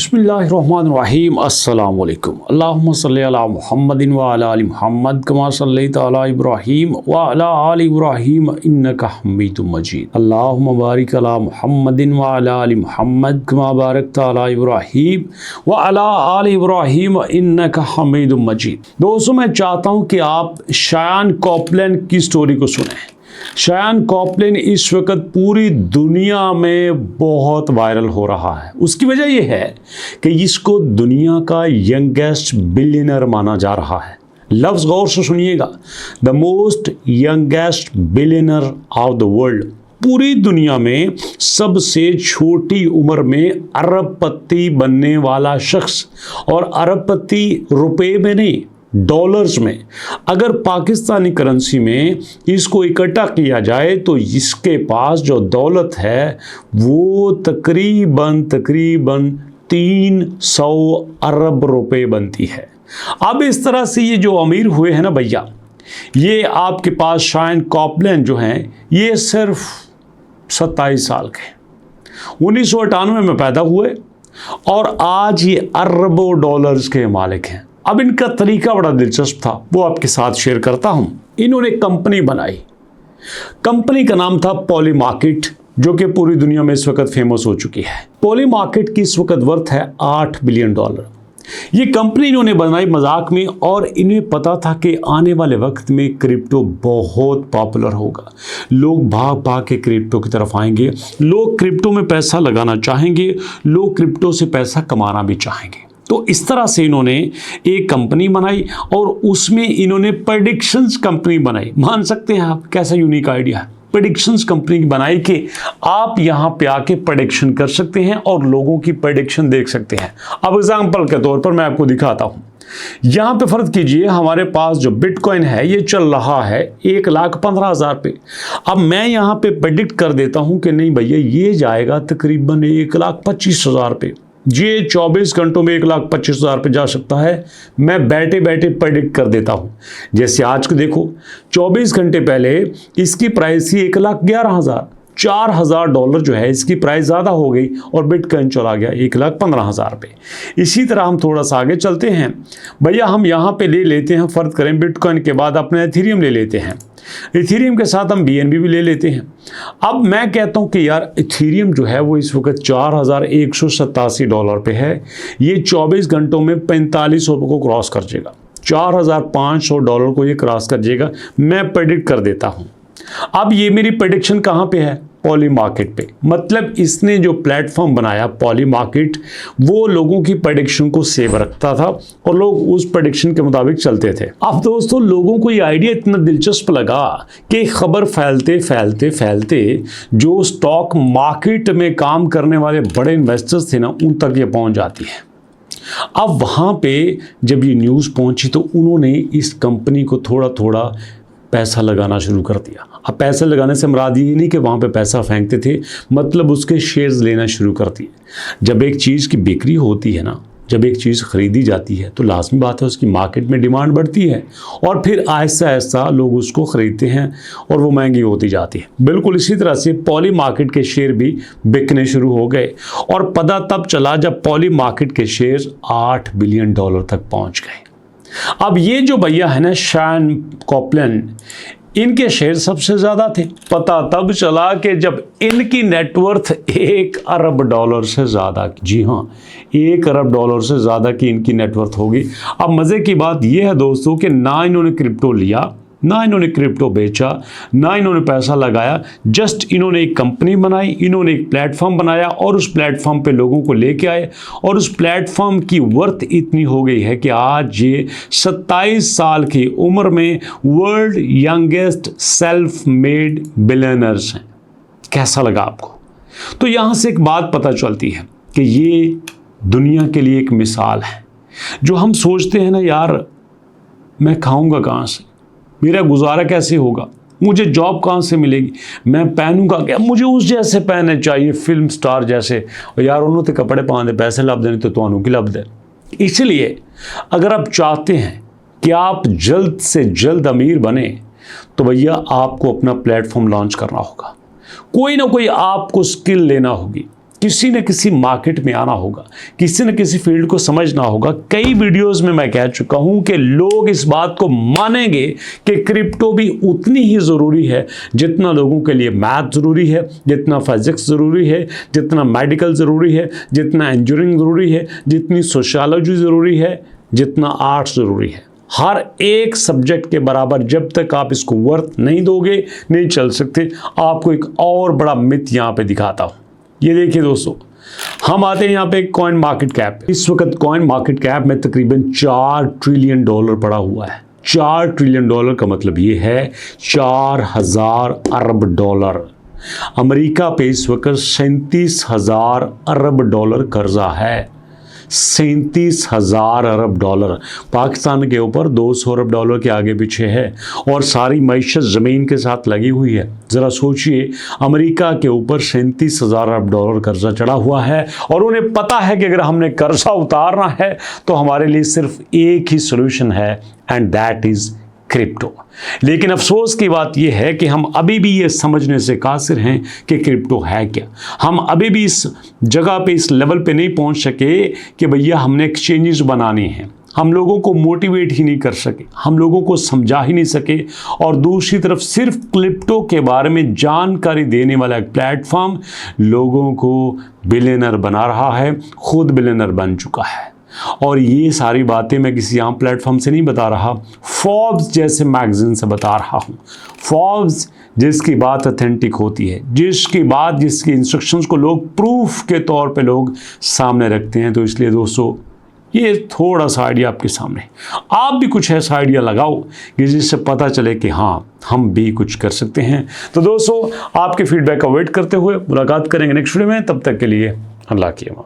बिस्मिल्लाहिर्रहमानिर्रहीम अस्सलाम वालेकुम अल्लाहुम्मा सल्ली अला मुहम्मदिन व अला आलि मुहम्मद कमा सल्लैता अला इब्राहीम व अला आलि इब्राहीम इन्नका हमीदुम मजीद अल्लाहुम्मा बारिक अला मुहम्मदिन व अला आलि मुहम्मद कमा बारकता अला इब्राहीम व अला आलि इब्राहीम इन्नका हमीदुम मजीद। दोस्तों, मैं चाहता हूँ कि आप शायान कॉपलैंड की स्टोरी को सुनें। शायान कॉपलैंड इस वक्त पूरी दुनिया में बहुत वायरल हो रहा है। उसकी वजह यह है कि इसको दुनिया का यंगेस्ट बिलियनर माना जा रहा है। लफ्ज़ गौर से सुनिएगा, the most youngest billionaire of the world. पूरी दुनिया में सबसे छोटी उम्र में अरबपति बनने वाला शख्स, और अरबपति रुपए में नहीं, डॉलर्स में। अगर पाकिस्तानी करेंसी में इसको इकट्ठा किया जाए तो इसके पास जो दौलत है वो तकरीबन 300 अरब रुपए बनती है। अब इस तरह से ये जो अमीर हुए हैं ना भैया, ये आपके पास शायान कॉपलैंड जो हैं, ये सिर्फ 27 साल के 1998 में पैदा हुए और आज ये अरबों डॉलर्स के मालिक हैं। अब इनका तरीका बड़ा दिलचस्प था, वो आपके साथ शेयर करता हूं। इन्होंने कंपनी बनाई, कंपनी का नाम था पॉलीमार्केट, जो कि पूरी दुनिया में इस वक्त फेमस हो चुकी है। पॉलीमार्केट की इस वक्त वर्थ है $8 बिलियन। ये कंपनी इन्होंने बनाई मजाक में, और इन्हें पता था कि आने वाले वक्त में क्रिप्टो बहुत पॉपुलर होगा। लोग भाग भाग के क्रिप्टो की तरफ आएंगे, लोग क्रिप्टो में पैसा लगाना चाहेंगे, लोग क्रिप्टो से पैसा कमाना भी चाहेंगे। तो इस तरह से इन्होंने एक कंपनी बनाई और उसमें इन्होंने प्रेडिक्शंस कंपनी बनाई। मान सकते हैं आप, कैसा यूनिक आइडिया है। प्रेडिक्शंस कंपनी बनाई कि आप यहाँ पे आके प्रेडिक्शन कर सकते हैं और लोगों की प्रेडिक्शन देख सकते हैं। अब एग्जांपल के तौर पर मैं आपको दिखाता हूँ। यहाँ पे फर्ज कीजिए, हमारे पास जो बिटकॉइन है ये चल रहा है 1,15,000 पे। अब मैं यहाँ पे प्रेडिक्ट कर देता हूँ कि नहीं भैया, ये जाएगा तकरीबन 1,25,000 पे। ये 24 घंटों में 1,25,000 पे जा सकता है। मैं बैठे बैठे प्रेडिक्ट कर देता हूँ। जैसे आज को देखो, 24 घंटे पहले इसकी प्राइस थी 1,11,000। $4,000 जो है इसकी प्राइस ज़्यादा हो गई और बिटकॉइन चला गया 1,15,000 पे। इसी तरह हम थोड़ा सा आगे चलते हैं भैया, हम यहाँ पे ले लेते हैं, फ़र्ज करें बिटकॉइन के बाद अपने एथेरियम ले लेते हैं। इथेरियम के साथ हम BNB भी ले लेते हैं। अब मैं कहता हूं कि यार इथेरियम जो है वो इस वक्त $4,187 पे है। ये 24 घंटों में 4500 को क्रॉस कर जाएगा, $4,500 को ये क्रॉस कर जाएगा। मैं प्रेडिक्ट कर देता हूं। अब ये मेरी प्रेडिक्शन कहां पे है? पॉलीमार्केट पे। मतलब इसने जो प्लेटफॉर्म बनाया पॉलीमार्केट, वो लोगों की प्रेडिक्शन को सेव रखता था और लोग उस प्रेडिक्शन के मुताबिक चलते थे। अब दोस्तों, लोगों को ये आइडिया इतना दिलचस्प लगा कि खबर फैलते फैलते फैलते जो स्टॉक मार्केट में काम करने वाले बड़े इन्वेस्टर्स थे ना, उन तक ये पहुंच जाती है। अब वहाँ पे जब ये न्यूज़ पहुंची तो उन्होंने इस कंपनी को थोड़ा थोड़ा पैसा लगाना शुरू कर दिया। अब पैसा लगाने से मुराद ये नहीं कि वहाँ पे पैसा फेंकते थे, मतलब उसके शेयर्स लेना शुरू कर दिए। जब एक चीज़ की बिक्री होती है ना, जब एक चीज़ ख़रीदी जाती है तो लाजमी बात है उसकी मार्केट में डिमांड बढ़ती है और फिर आहिस्ता आहिस्ता लोग उसको ख़रीदते हैं और वो महंगी होती जाती है। बिल्कुल इसी तरह से पॉली मार्केट के शेयर भी बिकने शुरू हो गए और पता तब चला जब पॉली मार्केट के शेयर $8 बिलियन तक पहुँच गए। अब ये जो भैया है ना शायान कॉपलैंड, इनके शेयर सबसे ज़्यादा थे। पता तब चला कि जब इनकी नेटवर्थ $1 अरब से ज़्यादा, जी हाँ, $1 अरब से ज़्यादा की इनकी नेटवर्थ होगी। अब मज़े की बात यह है दोस्तों कि ना इन्होंने क्रिप्टो लिया, ना इन्होंने क्रिप्टो बेचा, ना इन्होंने पैसा लगाया। जस्ट इन्होंने एक कंपनी बनाई, इन्होंने एक प्लेटफॉर्म बनाया और उस प्लेटफॉर्म पे लोगों को लेके आए और उस प्लेटफॉर्म की वर्थ इतनी हो गई है कि आज ये 27 साल की उम्र में world youngest self made billionaires हैं। कैसा लगा आपको? तो यहाँ से एक बात पता चलती है कि ये दुनिया के लिए एक मिसाल है। जो हम सोचते हैं ना, यार मैं खाऊंगा कहाँ से, मेरा गुजारा कैसे होगा, मुझे जॉब कहाँ से मिलेगी, मैं पहनूंगा क्या, मुझे उस जैसे पहनने चाहिए फिल्म स्टार जैसे, और यार उन्होंने तो कपड़े पहने पैसे लब देने तो तुहानू की लब दे। इसलिए अगर आप चाहते हैं कि आप जल्द से जल्द अमीर बने तो भैया आपको अपना प्लेटफॉर्म लॉन्च करना होगा। कोई ना कोई आपको स्किल लेना होगी। किसी न किसी मार्केट में आना होगा, किसी न किसी फील्ड को समझना होगा। कई वीडियोस में मैं कह चुका हूं कि लोग इस बात को मानेंगे कि क्रिप्टो भी उतनी ही ज़रूरी है जितना लोगों के लिए मैथ ज़रूरी है, जितना फिजिक्स ज़रूरी है, जितना मेडिकल ज़रूरी है, जितना इंजीनियरिंग ज़रूरी है, जितनी सोशियोलॉजी ज़रूरी है, जितना आर्ट्स ज़रूरी है। हर एक सब्जेक्ट के बराबर जब तक आप इसको वर्थ नहीं दोगे नहीं चल सकते। आपको एक और बड़ा मिथ यहाँ पे दिखाता हूँ। ये देखिए दोस्तों, हम आते हैं यहाँ पे कॉइन मार्केट कैप। इस वक्त कॉइन मार्केट कैप में तकरीबन 4 ट्रिलियन डॉलर पड़ा हुआ है। 4 ट्रिलियन डॉलर का मतलब ये है 4000 अरब डॉलर। अमेरिका पे इस वक्त 37,000 अरब डॉलर कर्जा है। 37,000 अरब डॉलर। पाकिस्तान के ऊपर 200 अरब डॉलर के आगे पीछे है और सारी मईशत ज़मीन के साथ लगी हुई है। ज़रा सोचिए, अमेरिका के ऊपर 37,000 अरब डॉलर कर्जा चढ़ा हुआ है और उन्हें पता है कि अगर हमने कर्जा उतारना है तो हमारे लिए सिर्फ एक ही सोल्यूशन है, एंड दैट इज़ क्रिप्टो। लेकिन अफसोस की बात यह है कि हम अभी भी ये समझने से कासिर हैं कि क्रिप्टो है क्या। हम अभी भी इस जगह पे, इस लेवल पे नहीं पहुंच सके कि भैया हमने एक्सचेंजेस बनाने हैं। हम लोगों को मोटिवेट ही नहीं कर सके, हम लोगों को समझा ही नहीं सके। और दूसरी तरफ सिर्फ क्रिप्टो के बारे में जानकारी देने वाला एक प्लेटफॉर्म लोगों को बिलियनर बना रहा है, खुद बिलियनर बन चुका है। और ये सारी बातें मैं किसी आम प्लेटफॉर्म से नहीं बता रहा, फोर्ब्स जैसे मैगजीन से बता रहा हूँ। फोर्ब्स जिसकी बात ऑथेंटिक होती है, जिसकी इंस्ट्रक्शंस को लोग प्रूफ के तौर पे लोग सामने रखते हैं। तो इसलिए दोस्तों, ये थोड़ा सा आइडिया आपके सामने, आप भी कुछ ऐसा आइडिया लगाओ कि जिससे पता चले कि हाँ, हम भी कुछ कर सकते हैं। तो दोस्तों, आपके फीडबैक का वेट करते हुए मुलाकात करेंगे नेक्स्ट वीडियो में। तब तक के लिए अल्लाह की अमान।